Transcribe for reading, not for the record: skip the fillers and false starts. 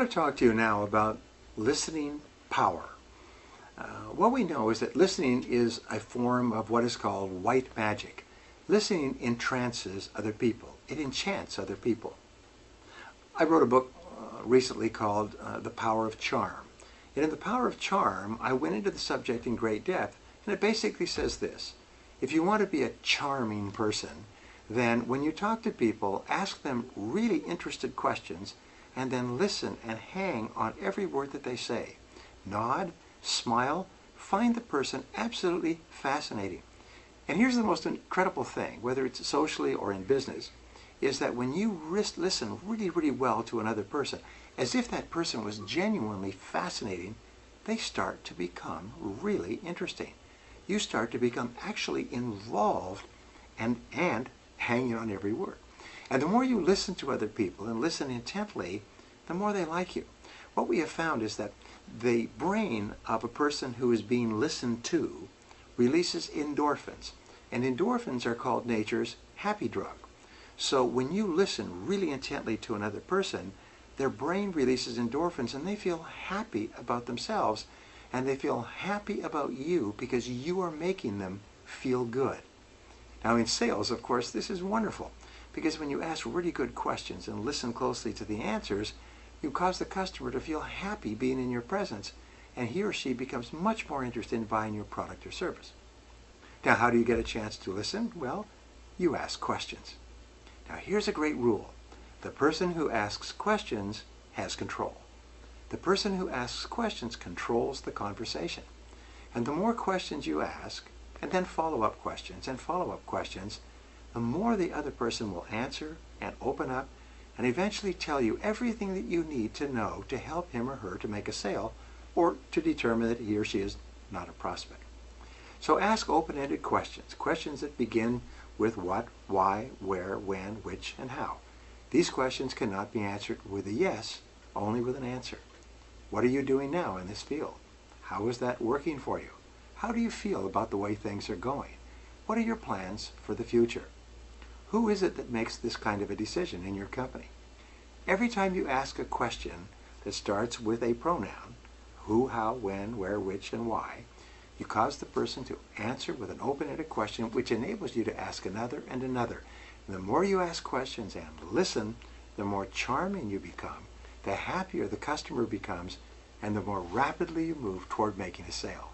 want to talk to you now about listening power. What we know is that listening is a form of what is called white magic. Listening entrances other people. It enchants other people. I wrote a book recently called The Power of Charm. And in The Power of Charm, I went into the subject in great depth, and it basically says this. If you want to be a charming person, then when you talk to people, ask them really interested questions, and then listen and hang on every word that they say. Nod, smile, find the person absolutely fascinating. And here's the most incredible thing, whether it's socially or in business, is that when you listen really, really well to another person, as if that person was genuinely fascinating, they start to become really interesting. You start to become actually involved and hanging on every word. And the more you listen to other people and listen intently, the more they like you. What we have found is that the brain of a person who is being listened to releases endorphins. And endorphins are called nature's happy drug. So when you listen really intently to another person, their brain releases endorphins and they feel happy about themselves, and they feel happy about you because you are making them feel good. Now in sales, of course, this is wonderful, because when you ask really good questions and listen closely to the answers, you cause the customer to feel happy being in your presence, and he or she becomes much more interested in buying your product or service. Now, how do you get a chance to listen? Well, you ask questions. Now, here's a great rule. The person who asks questions has control. The person who asks questions controls the conversation. And the more questions you ask, and then follow-up questions and follow-up questions, the more the other person will answer and open up and eventually tell you everything that you need to know to help him or her to make a sale, or to determine that he or she is not a prospect. So ask open-ended questions, questions that begin with what, why, where, when, which, and how. These questions cannot be answered with a yes, only with an answer. What are you doing now in this field? How is that working for you? How do you feel about the way things are going? What are your plans for the future? Who is it that makes this kind of a decision in your company? Every time you ask a question that starts with a pronoun, who, how, when, where, which, and why, you cause the person to answer with an open-ended question, which enables you to ask another and another. And the more you ask questions and listen, the more charming you become, the happier the customer becomes, and the more rapidly you move toward making a sale.